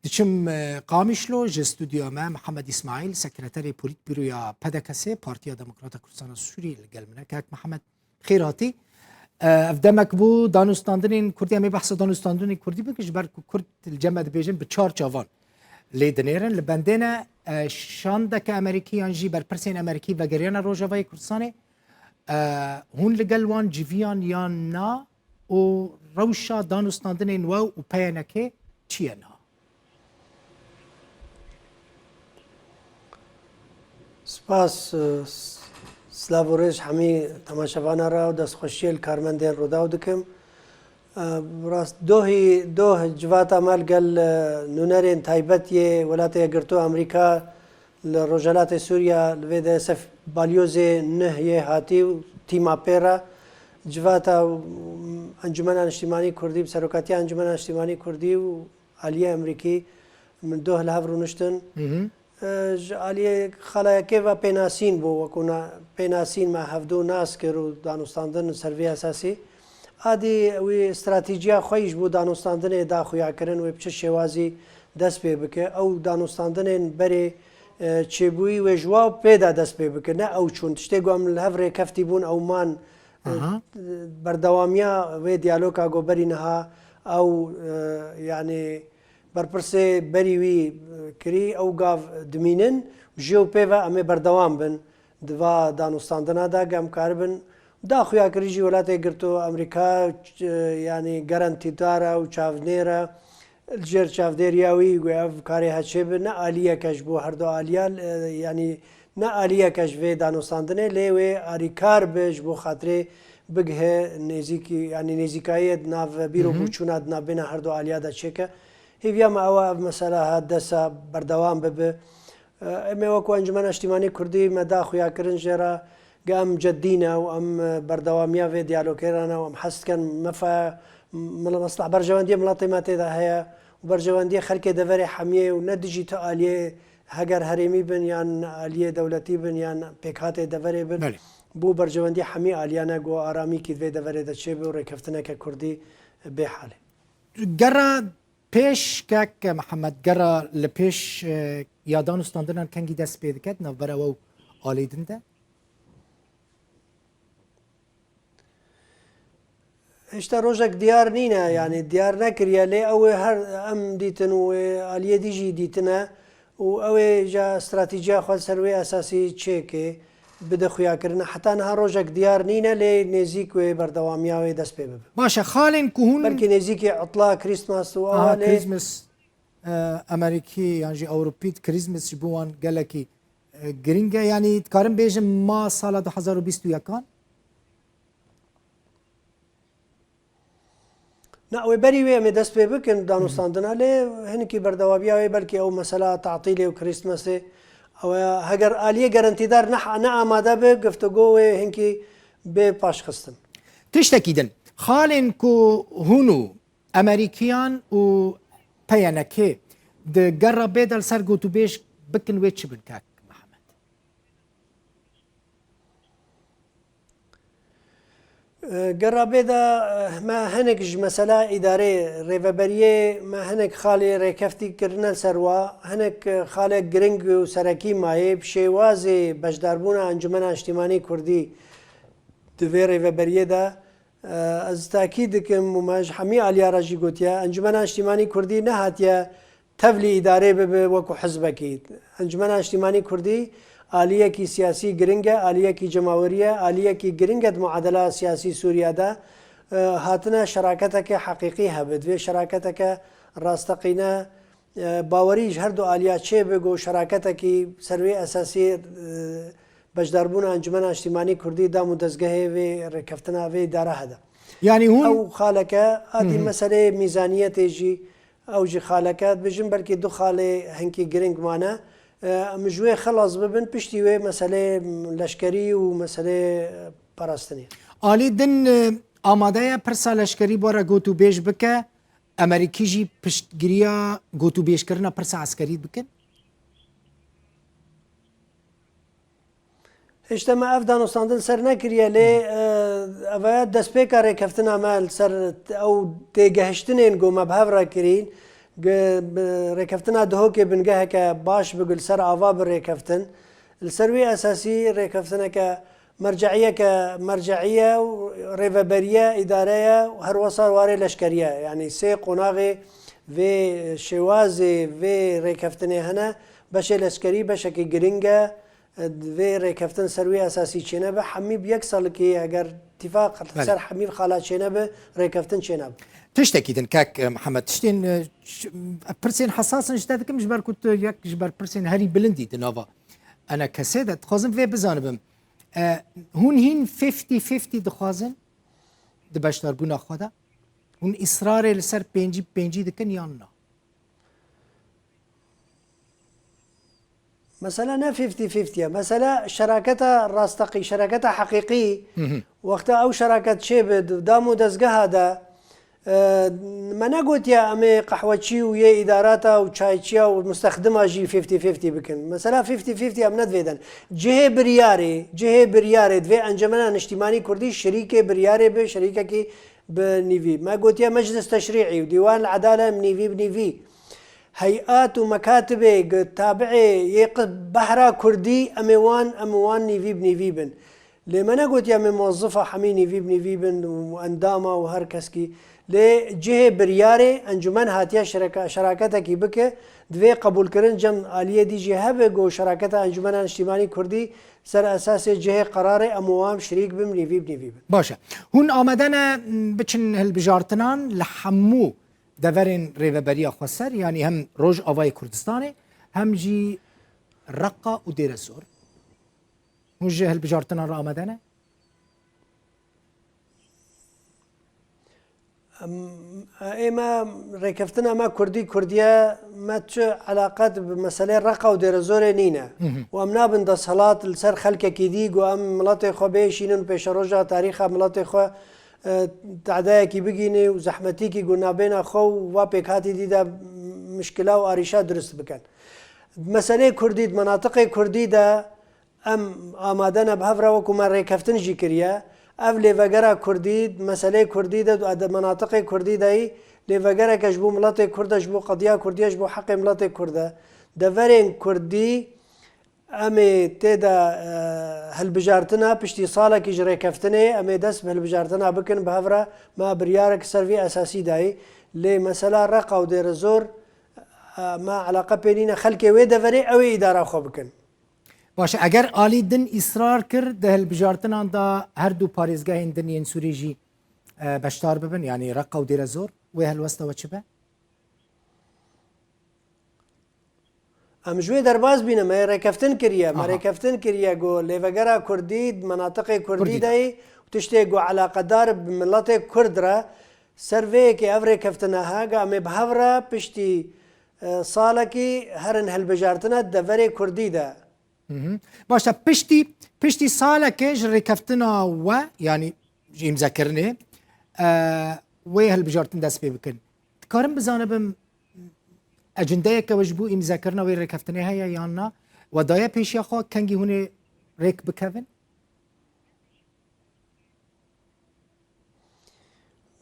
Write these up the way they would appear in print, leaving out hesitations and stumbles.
دچم قامیشلو ج استودیو ما محمد اسماعیل سکرتری پولیت بیرویا پدکسی پارتیا دموکرات کردستان سوری لگل که محمد خیراتی افدمک بو دانستاندن کردی امی بحث دانستاندن کردی بکش بر کرد الجمع بیجن به چهار چوان لیدنیرن لبندنا شاندک امریکی انجی بر پرسین امریکی و گریان روجاوی کردستان هون لگل وان جیویان یا نا و روشا دانستاندن و پیانکه چیه نا سپاس سلاورش همی تماشاوانه را و دست خوشیل کارمندین رو داو دکم راست دوه جوات عمل گل نونرین تایبتی ولایت گرتو امریکا لروجالات سوریا لوید اسف بالیوز نه هاتی و تیما پیرا جوات انجمن اجتماعی کردی بسرکاتی انجمن اجتماعی کردی و عالیه امریکی من دوه لهف نشتن علی خلاقی و پناسین بو و کنا پناسین ما هفدو ناس کرو دانستاندن سروی اساسی عادی و استراتژیا خویش بو دانستاندن داخویا کردن و بچه شوازی دست پی بکه او دانستاندن بری چبوی و جواب پیدا دست پی بکه نه او چون تشتی گم الهفر کفتی بون او مان بردوامیا و دیالوگا گو بری نها او یعنی برپرسه بریوی کری او گاف دمینن جو پیوا امی بردوام بن دوا دانستاندنا دا گم کاربن دا خویا کریجی ولایت گرتو امریکا یعنی گارانتی دارا و چاونیرا الجر چاودریاوی گویا کاری هچه به نه عالیه کش بو هر دو عالیه یعنی نه عالیه کش و دانستاندنه لیوی آریکار بج بو خاطر بگه نزیکی یعنی نزیکایت ناو بیرو بوچوند نابینا هر دو عالیه دا چکه هیویا ما او مسئله حدثه بردوام به امی وکو انجمن اجتماعی کردی مدا خویا کرن جرا قام جدينا وام بردواميا في ديالوكيرانا وام حس كان مفا مصلح برجوانديه ملاطمات هي وبرجوانديه خلك دفري حميه ونديجيتال اليه هجر هرمي بن يان اليه دولتي بن يان بيكات دفري بن بو برجوانديه حميه اليانا جو ارامي كي في دفري دشيب وركفتنا ككردي بحاله جرا پیش که محمد جرا لپیش یا دانستاندن کنگی دست پیدا کرد نبره و آلیدنده اشتا روجك ديار نينا يعني ديار نكريا لي او هر ام ديتن و اليه ديجي ديتنا و او جا استراتيجيه خو سروي اساسي تشيكي بده خويا كرنا حتى نها روجك ديار نينا لي نزيك و بردواميا و دس بيب باشا خالن كهون بلكي نزيك عطله كريسماس و اولي كريسماس امريكي يعني اوروبي كريسماس بوان قالكي جرينجا يعني تقارن بيجم ما سال 2021 كان نعم بريوي أمي دست بيبكن دانستاندنا لي هنكي بردوابيا بلكي أو مسألة تعطيلي وكريسماسي أو هجر آلية جارانتي دار نعم هذا بقفتقو هنكي بباش خستن تشتكيدن خالن كو هونو أمريكيان و بيانكي ده جرب بدل سرقو تبيش بكن ويتش بنكاك قرابي دا ما هنك مسألة إدارية ريفابريه ما هنك خالي ريكفتي كرنا سروا هنك خالي جرينج وسراكي ماي بشيوازي بجداربونا انجمن اجتماعي كردي دوي ريفابريه دا از تأكيد كم مماج حمي عليا راجي قوتيا انجمن اجتماعي كردي نهاتيا تفلي إداري وكو حزبكي انجمن اجتماعي كردي آلیه کی سیاسی گرینگه آلیه کی جمهوریه آلیه کی گرینگه معادله سیاسی سوریه دا هاتنا شراکت که حقیقی هبد و شراکت که راستقینه باوریج هر دو آلیه چه بگو شراکت کی سروی اساسی بجداربون انجمن اجتماعی کردی دا مدزگه و رکفتنا و داره هدا يعني هون او خالکه هذه مساله میزانیت جی او جی خالکات بجن بلکه دو خاله هنکی گرینگ مانه مجوی خلاص ببن پشتی و مسئله لشکری و مسئله پاراستنی آلی دن آماده پرسا لشکری بارا گوتو بیش بکه امریکی جی پشتگیریا گوتو بیش کرنا پرسا عسکری بکن اجتماع افغانستان سر نکریه لی اوایت دست پیکاره کفتن عمل سر او تگهشتنین گو مبهف را کرین ڕێکەفتنا دهۆکێ بنگەهەکە باش بگل سەر ئاوا بڕێکەفتن لەسەروی ئەساسی ڕێکەفتنەکە مەرجعیەکە مەرجعیە و ڕێڤەبەریە ئیدارەیە و هەروەسا وارێ لەشکریە یعنی سێ قۆناغێ vê şêwazê vê rêkeftinê hene beşê leskerî beşekî giring e vê rêkeftin ser wî esasî çêne be hemî bi yek salekî eger tîfaq ser hemî xala çêne be rêkeftin çêne be. تشتكي دن كاك محمد تشتين برسين حساسا اشتادكم جبر كنت يك جبر برسين هاري بلندي دنافا انا كسيدة تخوزن في بزانبم هون هين 50-50 دخوازن دبشتار بونا خوادا هون اصرار لسر بينجي دكن ياننا مثلا نه 50-50 مثلا شراكتها راستقي شراكتها حقيقي وقتها او شراكت شيبد دامو دزگه هذا ما نقول يا امي قهوتشي ويا اداراتها وشايتشيا ومستخدمها جي 50-50 بكن مثلا 50-50 ام ندفيدن جهه برياري دفي انجمنا اجتماعي كردي شريكه برياري بشريكه كي بنيفي ما قلت يا مجلس تشريعي وديوان العداله بنيفي هيئات ومكاتب تابعه بحرة كردي اموان نيفي بنيفي بن لما انا قلت يا من موظفه حمي نيفي بنيفي بن وانداما وهركسكي لجهه برياري انجمن هاتيا شراكتها كي بك دوي قبول كرن جم اليه دي جهه بگو شراكتها انجمن اجتماعي كردي سر اساس جهه قرار اموام شريك بنيفي بن باشا هون آمدن بچن هالبجارتنان لحمو دورين ريفبريا خسر يعني هم روج آواي كردستاني هم جي رقة و دير الزور هون جه هالبجارتنان را آمدنه اما ريكفتنا ما كردية ما تشو علاقات بمسألة رقة ودير الزور نينا وامنا بند صلاة لسر خلق كيديق وام ملاطي خو بيشينن بيش رجع تاريخها ملاطي خو تعدايكي بقيني وزحمتيكي قلنا بين خو وابيك هاتي دي دا مشكلة واريشات درست بكن مسألة كردي مناطق كردي دا ام آمادنا بهفرا وكما ريكفتن جي كريا اف لفقرا كردي مسألة كردي دا مناطق كردي داي لفقرا كجبو ملاطي كردا جبو قضية كردية جبو حق ملاطي كردا دفرين كردي امي تيدا هالبجارتنا بشتي صالك يجري كفتني امي دس بهالبجارتنا بكن بهفرا ما بريارك سرفي اساسي داي لمسألة رقة ودير الزور ما علاقة بيننا خلقي ويدا فري او ادارة خو بكن باشه اگر آلی دن اصرار کرد ده هالبجارتنان دا هر دو پاريزگاهين دن ين سوري جي بشتار ببن يعني رقة ودير الزور وي هالوسطة وچبه ام جوي درباز بينا ما ريكفتن كريا ما ريكفتن كريا جو ليفغرا كردي مناطق كردي داي وتشتي جو على قدار بملات كردرا سيرفي كي افري كفتناها قام بهفرا بشتي صالكي هرن هالبجارتنا دفري كردي دا باشه پشتی ساله که جری کفتنا و یعنی جیم ذکرنه و هالبجارتن دست پی بکن کارم بزانبم اجنده که وجبو ام ذکرنا و ری کفتنه هیا یا نه و دایا پیشیا خو کنگی هونه ریک بکوین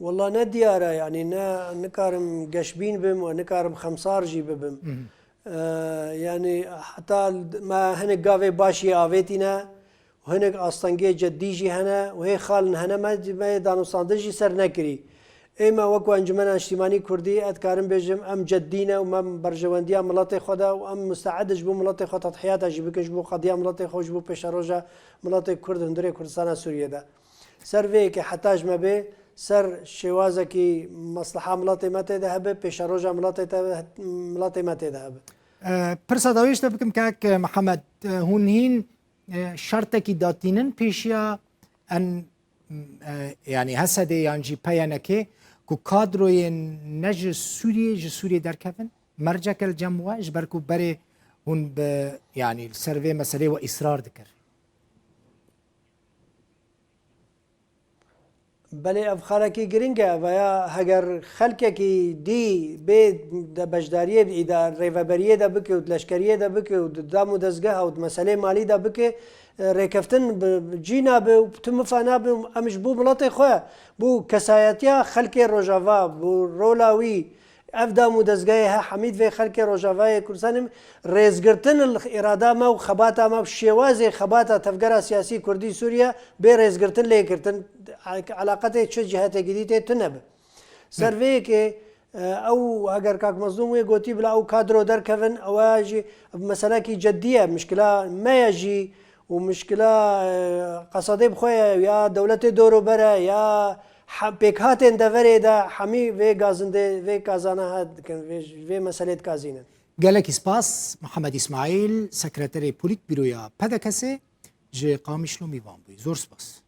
والله نديارة يعني نكارم قشبين بم ونكارم خمسار جي بم يعني حتى ما هنك قافي باشي آفيتنا وهنك أصلاً جديجي هنا وهي خالن هنا ما دانو صاندجي سر نكري إما وكو أنجمنا اجتماعي كردي أذكارم بيجم أم جدينا وأم برجوانديا ملاطي خدا وأم مستعد جبو ملاطي خدا تضحيات جبك جبو قضية ملاطي خو جبو بشروجا ملاطي كرد هندري كردستان سوريا دا سر فيك حتاج ما به سر شوازكي مصلحة ملاطي ما تذهب بشروجا ملاطي ما تذهب پرسا داویش تا بکم که محمد هون هین شرطه کی داتینن پیشیا ان يعني هسه دي يعني جي بيانكي كو كادروي نج سوريا در كفن مرجع الجموع جبركو بري هون يعني السيرفي مسألة وإصرار ذكر بله افخارکی گرینگه و یا هگر خلکی دی به بجداریه ایدار ریوبریه دا بکه و لشکریه دا بکه و دامو دزگاه و مسئله مالی دا بکه ریکفتن جینا به و تمفانا به امش بو ملاطی خواه بو کسایتیا خلک روجاوا بو رولاوی اف دام و دەستگای هە حەمید وێ خەلکی ڕۆژاوای کوردستانم ڕێزگرتن ئێرادا ما و خەباتە ما شێوازێ خەباتە تەفگەرە سیاسی کوردی سووریا بێ ڕێزگرتن لێکردن علااقەتێک چه جهاتێکی تێ تو نەبێ سەرڤەیەکێ ئەو ئەگەر کاک مەزلوم وێ گوتی بلا ئەو کادرۆ دەرکەون ئەوەژی مەسەلاکی جددیە مشکلا مەیەژی و مشکلا قەسەدەی بخۆیە یا دەولەتی دۆرۆبەرە یا پێک هاتێن دەڤەرێدا هەمی وێ گازندێ وێ کازانە هات دکەن وێ مەسەلێت کازینن gelekî spas Mihemed İsmaîl sekreterê Polîtbîroya PDKSê ji Qamişlo Mîvan bûye. Zor spas.